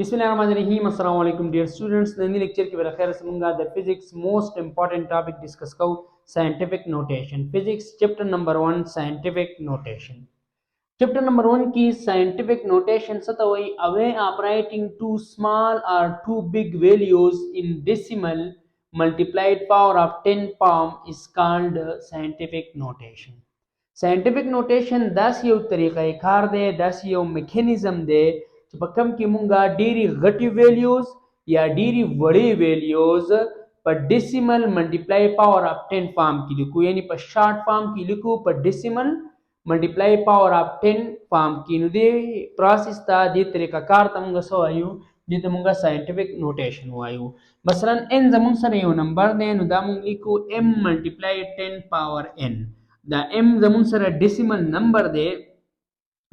बिस्मिल्लाहिर्रहमानिर्रहीम अस्सलाम वालेकुम डियर स्टूडेंट्स नई लेक्चर की बरखैर समूंगा the physics most important topic discuss को scientific notation physics chapter number 1 scientific notation chapter number 1 की साइंटिफिक नोटेशन सतवई a way of writing too small or too big values in decimal multiplied power of 10 palm is called scientific notation scientific notation दस یو طریقہ کار دی دس یو میکانیزم دی چې په کم کې مونږه ډېری غټي ویلیوز یا ډېری وړې ویلیوز په ډیسیمل ملټیپلای پاور اف 10 فارم کې لیکو یعنی په شارټ فارم کې لیکو په ډیسیمل ملټیپلای پاور اف 10 فارم کې نو دی پروسس ته د طریقہ کار ته مونږ سو وایو دې ته مونږه ساينټیفیک نوټیشن وایو مثلا n زمون سره یو نمبر دی نو دا مونږ لیکو m ملټیپلای 10 پاور n دا m زمون سره ډیسیمل نمبر دی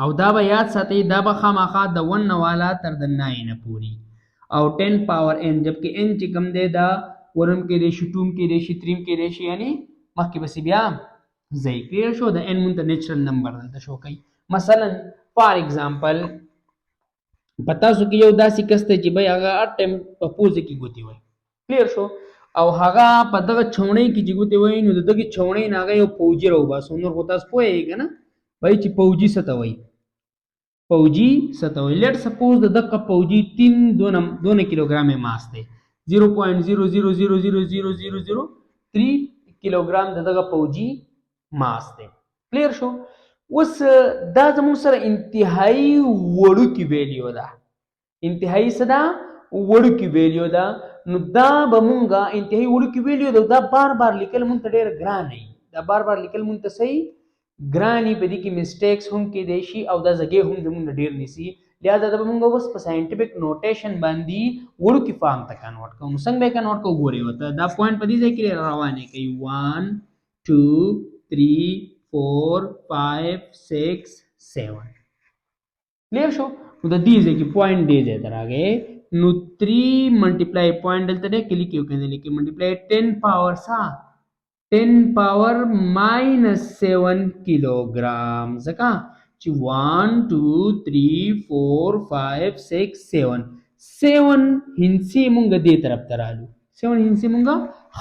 او دا به یاد ساتئ دا به خامخا د 1 نه والا تر د 9 نه پوری او 10 پاور n جبکې n چې کم دی دا ورم کې دی شي ټوم کې دی شي تریم کې دی شي یعنی مخکې بس بیا زی کلیئر شو د n مونږ ته نیچرل نمبر دلته شو کوي مثلا فار ایگزامپل پتا سو کې یو داسې کس ته چې بای هغه هر ټایم په پوزه کې ګوتې وای کلیئر شو او هغه په دغه چونړۍ کې چې ګوتې وای نو دغه چونړۍ نه هغه یو فوجي راوباسو نور خو تاسو پوهیږئ نه بای چې فوجي څه ته وای فوجي څه ته وای لیټ سپوز د دغه فوجي 2 کیلوګرام ماس دی 0.0000003 کیلوګرام د دغه فوجي ماس دی کلیئر شو اوس دا زموږ سره انتهایی وړوکی ویلیو ده انتهایی څه ده وړوکی ویلیو ده نو دا به مونږه انتهایی وړوکی ویلیو ده دا بار بار لیکل مونږ ته ډېر ګران وي دا بار بار لیکل مونږ ته صحیح ګران وي په دې کې مسټیکس هم کېدی شي او دا ځګې هم زمونږ ډېر نیسي لہذا دا به مونږ اوس په ساینټیفیک نوټیشن باندې وړوکی فارم ته کنورټ کوو نو څنګه به یې کنورټ کوو ګورئ ورته دا پوینټ په دې ځای کې روانې کوي 1 2 3 4 5 6 7 क्लियर شو نو د دې ځکه پوینټ دی ځای تر راغی نو 3 ملټیپلای پوینټ دلته دی کې لیکيو کنه لیکي ملټیپلای 10 پاور سا 10 پاور -7 کیلوګرام ځکه چې 1 2 3 4 5 6 7 7 هنسي مونږ دې طرف ته رالو 7 هنسي مونږ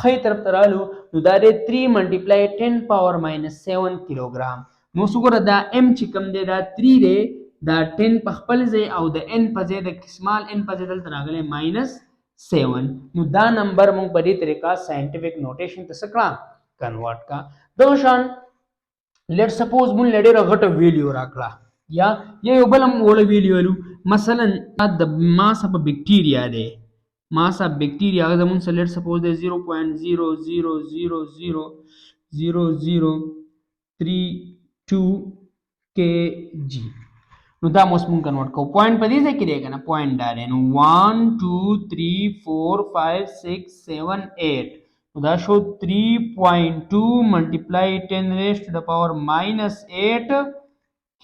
خې طرف ته رالو نو دا دی 3 ملټیپلای 10 پاور -7 کیلوګرام نو وګوره دا m چې کوم دی دا 3 دی دا 10 په خپل ځای او د n په ځای د سمال n په ځای دلته راغلی -7 نو دا نمبر مونږ په دې طریقه ساينټیفیک نوټیشن ته سکړه کنورټ کا دغه شان لیټ سپوز مونږ لډېره غټه ویلیو راکړه یا یو بل هم وړه ویلیو ولو مثلا د ماس اف بیکټیریا دی mass of bacteria هغه زمون سره لیټ سپوز دی 0.0000032 kg نو دا موس مونږ کنورټ کوو پوینټ په دې ځای کې دی کنه پوینټ دا دی نو 1 2 3 4 5 6 7 8 نو دا شو 3.2 ملټیپلای 10 ریز ټو د پاور -8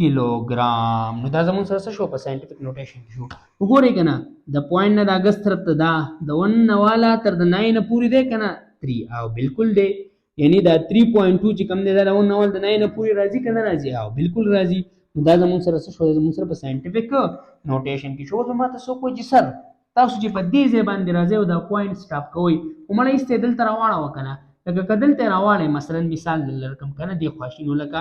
کیلوګرام نو دا زمون سره څه شو په ساينټیفیک نوټیشن کې شو وګورئ کنه د پوینټ نه د اگست طرف ته دا د 1 نه والا تر د 9 نه پوری دی کنه 3 او بالکل دی یعنی دا 3.2 چې کم دی دا د 1 نه ول د 9 نه پوری راځي کنه راځي او بالکل راځي نو دا زمون سره څه شو زمون سره په ساينټیفیک نوټیشن کې شو نو ماته څوک وایي سر تاسو چې په دې ځای باندې راځي او دا پوینټ سټاپ کوئ ومړی استدل تر واړه وکنه لکه کدل ته راواله مثلا مثال لرکم کنه دی خواشینو لکه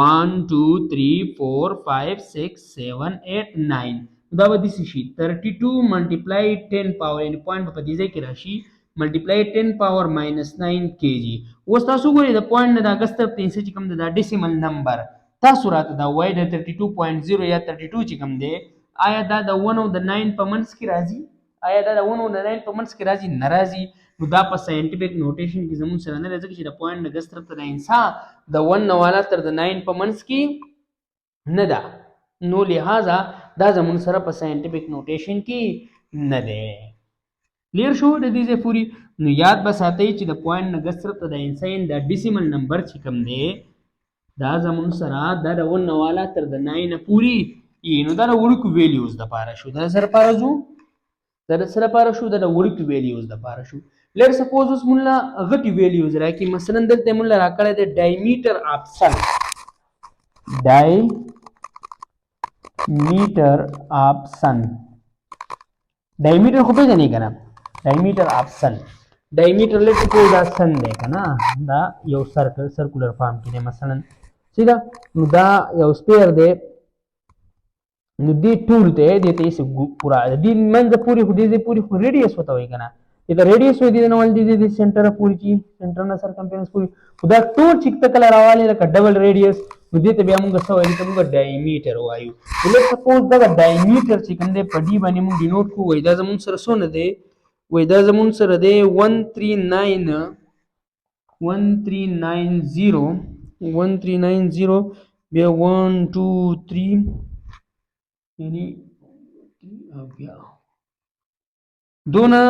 1 2 3 4 5 6 7 8 9 دا به دي شي 32 ملټیپلای 10 پاور ان پوینټ په دې ځای کې راشي ملټیپلای 10 پاور -9 kg اوس تاسو ګورئ د پوینټ نه د اگست ته چې کوم د ډیسیمل نمبر تاسو راته دا وای د 32.0 یا 32 چې کوم دی آیا دا د 1 او د 9 په منځ کې راځي آیا دا د 1 او د 9 په منځ کې راځي ناراضي نو دا په ساينټیفیک نوټیشن کې زمون سره نه راځي چې د پوینټ د اگست طرف ته د انسان د 1 نه والا تر د 9 په منځ کې نه ده نو لہذا دا زمون سره په ساينټیفیک نوټیشن کې نه ده کلیر شو د دې ځای پوری نو یاد به ساتئ چې د پوینټ نه اگست طرف ته د انسان د ډیسیمل نمبر چې کوم دی دا زمون سره دا د 1 نه والا تر د 9 نه پوری نو دا د وړوکو ویلیوز د پاره شو دا سره پاره زو دا سره پاره شو دا د وړوکو ویلیوز د پاره شو لیټ سپوز اوس مونږ غټي ویلیوز راکې مثلا دلته مونږ راکړی دی ډایمیټر اف سن ډایمیټر اف سن डायमीटर خو پیژنې کنه डायमीटर اف سن डायमीटर لیټ کو دا سن دی کنه دا یو سرکولر فارم کې مثلا ٹھیک ده نو دا یو سپیر دی نو دې ټول ته دې ته یې پورا دې منځ پوری خو دې پوری خو ریډیوس وته وي کنه دا ریډیوس وي دې نو ول دې سنټر پوری چی سنټر نه سرکمفرنس پوری خدا ټول چې تک راواله لکه ډبل ریډیوس نو دې ته بیا موږ څه وایو ته موږ ډایمیټر وایو ولې سپوز دا ډایمیټر چې کوم دې پډی باندې موږ ډینوټ کو وای دا زمون سره سونه دی وای دا زمون سره دی 1390 بیا 1 2 3 یعنی بیا دونه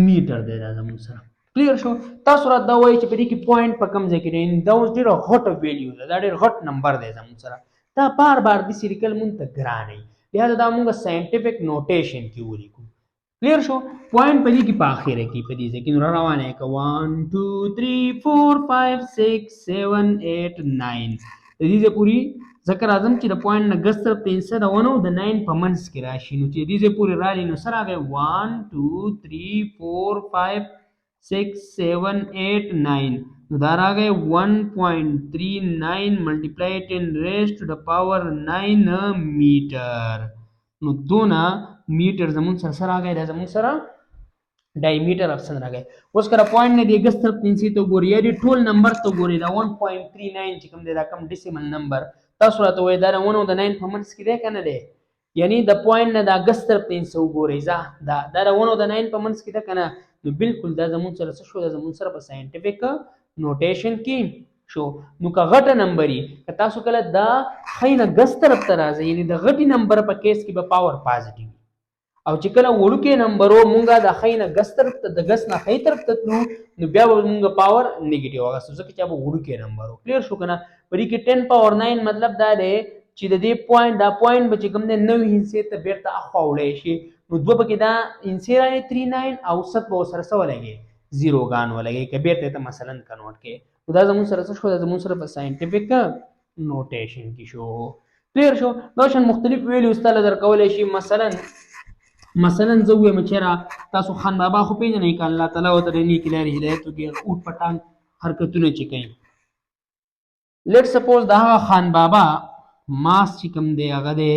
میټر دی دا زموږ سره کلیر شو تاسو را دا وایي چې په دې کې پوینټ په کم ځای کې دی دا اوس ډېره غټ ویلیو ده دا ډېر غټ نمبر دی زموږ سره دا بار بار داسې لیکل مونږ ته ګران وي لهذا دا مونږ ساینټیفیک نوټیشن کې ولیکو کلیر شو پوینټ په دې کې په اخره کې په دې ځای کې نو روانه یې که 1 2 3 4 5 6 7 8 9 د دې ځای پورې ځکه راځم چې د پوینټ نه ګس طرف ته انسه د 1 او د 9 په منځ کې راشي نو چې دې ځای پورې رالي نو سره راغی 1 2 3 4 5 6 7 8 9 نو دا راغی 1.39 multiplied 10 raised to the power 9 میټر نو دونه میټر زمون سره راغی دا زمون سره ډایمیټر اف سن راغی اوس کله پوینټ نه دی ګس طرف تنسی ته ګوري یا دی ټول نمبر ته ګوري دا 1.39 چې کوم دی دا کم ډیسیمل نمبر تاسو راته وای دا 1 او د 9 په منځ کې دی کنه دی یعنی د پوینټ نه دا ګس طرف تنسی وګوري دا 1 او د 9 په منځ کې دی کنه نو بالکل دا زمون سره څه شو دا زمون سره په ساينټیفیک نوټیشن کې شو نو که غټه نمبرې که تاسو کله دا خینه ګس طرف ته راځي یعنی د غټي نمبر په کیس کې به پاور پازیټیو او چې کله وړوکې نمبرو مونږه د خینه ګس طرف ته د ګس نه خې طرف ته تلو نو بیا به مونږه پاور نیگیټیو هغه ځکه چې به وړوکې نمبرو کلیر شو کنه پرې کې 10 پاور 9 مطلب دا دی چې د دې پوینټ دا پوینټ به چې کوم نه نوې هنسې ته بیرته اخوا وړی شي نو دوه پکې دا هنسې راځي 39 او 7 به سره سره ولګي زیرو غان ولګي که بیرته ته مثلا کنورټ کې نو دا زموږ سره څه شو دا زموږ سره په ساينټیفیک نوټیشن کې شو کلیر شو دا شان مختلف ویلیوز تعالی درکولای شي مثلا زه وایم چې را تاسو خان بابا خو پیژنئ که الله تعالی ورته د نیکې لارې هدایت وکړي اوټ پټان حرکتونه چې کوي لیټ سپوز د هغه خان بابا ماس چې کوم دی هغه دی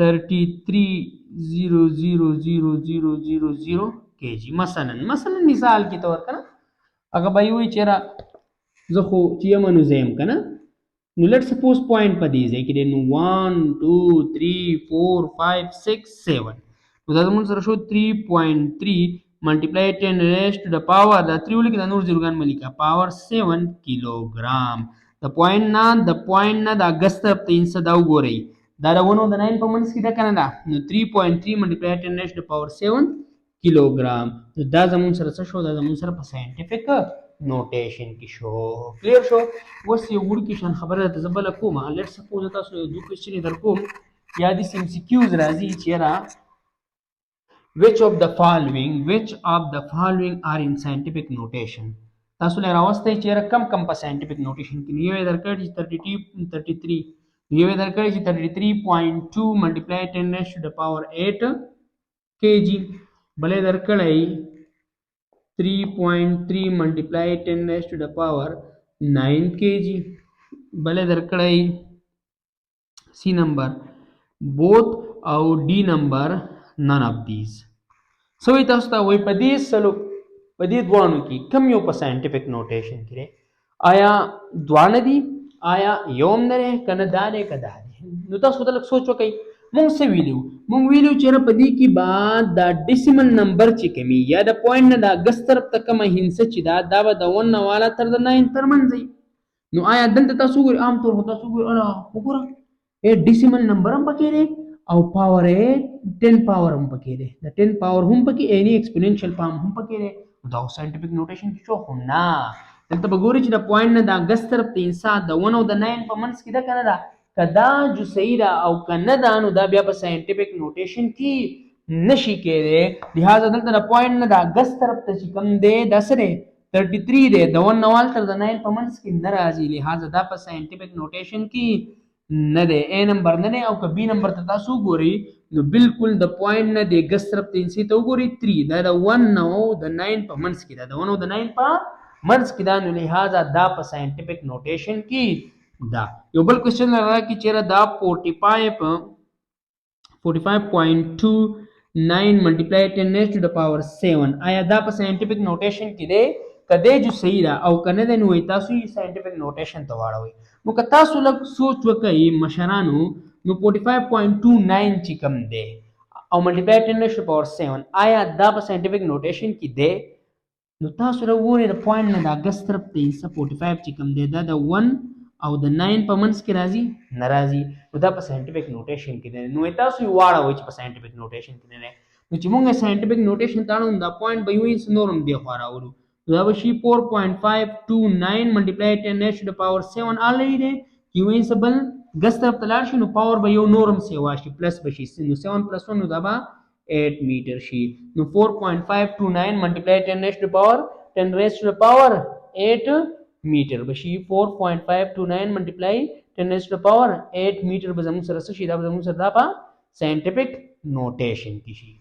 33.00000 kg مثلا مثال کې تور کنه هغه به وي چې را زه خو چې یمنو زیم کنه نو لیټ سپوز پوینټ په دې ځای کې دی نو 1 2 3 4 5 6 7 نو دا زمون سره شو 3.3 multiplied 10 raised to the power دا 3 ولیکه دا نور زیروګان ملیکه پاور 7 کیلوګرام د پوینټ نه دا ګس طرف ته انسه دا وګورئ دا د 1 او د 9 په منځ کې ده کنه دا نو 3.3 multiplied 10 raised to the power 7 کیلوګرام نو دا زمون سره څه شو دا زمون سره په ساينټیفیک نوټیشن کې شو کلیر شو اوس یو وړوکی شان خبره ده زه بله کومه لیټ سپوز تاسو یو دوه کوېسچنې در کوم یا داسې ام سی کیوز راځي چې یاره which of the following are in scientific notation تاسو له راوستئ چې کم په scientific notation کې یو درکړی چې 33 یو درکړی چې 33.2 multiplied 10 raised to the power 8 kg بلې درکړی 3.3 multiplied 10 raised to the power 9 kg بلې درکړی سی نمبر both او डी نمبر none of these سوې تاسو ته وای په دې دوانو کې کم یو په ساينټیفیک نوټیشن کې آیا دوانه دي آیا یوم نه کنه دانه کدا نو تاسو ته سوچ وکئ مونږ څه ویلو چې په دې کې بعد دا ډیسیمل نمبر چې کمی یا د پوینټ نه دا ګس طرف ته کومه هنسه چې دا به د 1 نه والا تر د 9 تر منځ نو آیا دلته تاسو ګورئ عام طور تاسو وګورئ ډیسیمل نمبر هم پکې دی او پاور 10 پاور هم پکې دی د 10 پاور هم پکې اني ایکسپوننشل فارم هم پکې دی دا ساينټیفیک نوټیشن کې شو خو نه دلته به ګورئ چې د پوینټ نه دا ګس طرف ته انسان د 1 او د 9 په منځ کې ده کنه دا کدا جو صحیح ده او کنه دا نو دا بیا په ساينټیفیک نوټیشن کې نشي کېده لہذا دلته د پوینټ نه دا ګس طرف ته چې کم دی دا سره 33 دی د 1 نوال تر د 9 په منځ کې نه راځي لہذا دا په ساينټیفیک نوټیشن کې نه دی ا نمبر نه او که بی نمبر ته تاسو ګورئ نو بالکل د پوینټ نه د ګس طرف ته انسی ته وګورئ 3 دا د 1 او د 9 په منځ کې دا د 1 او د 9 په منځ کې دا، نو لہذا دا په ساينټیفیک نوټیشن کې دا. یو بل کوېسچن راغی چې چیرې دا 45.29 ملټیپلای 10 raised to the power 7 آیا دا په ساينټیفیک نوټیشن کې دی کده جو صحیح ده او کنه ده، نو تاسو یې ساينټیفیک نوټیشن ته واړوي. نو که تاسو لږ سوچ وکړئ مشرانو، نو 45.29 چې کوم دی او ملټیپلای 10 raised to the power 7 آیا دا په ساينټیفیک نوټیشن کې دی؟ نو تاسو راوګورئ د پوینټ نه د اگست طرف ته انسه 45 چې کوم دی دا د 1 او د 9 په منځ کې راځي ناراضي، نو دا په ساينټیفیک نوټیشن کې دی. نو تاسو یې واړوئ چې په ساينټیفیک نوټیشن کې دی. نو چې موږ ساينټیفیک نوټیشن تاړو دا پوینټ به یو انس نورم دی خو راوړو، دا به شي 4.529 ملټیپلای 10 raised to the power 7 already دی یو انس بل ګس طرف ته لاړ شي نو پاور به یو نورم سیوا شي پلس بشي، نو 7 + 1 نو دا به 8 میټر شي. نو 4.529 ملټیپلای 10 raised to the power 8 میټر بشي. 4.529 ملټیپلای 10 raised to the power 8 میټر به زموږ سره شي، دا به زموږ سره دا په ساينټیفیک نوټیشن کې شي.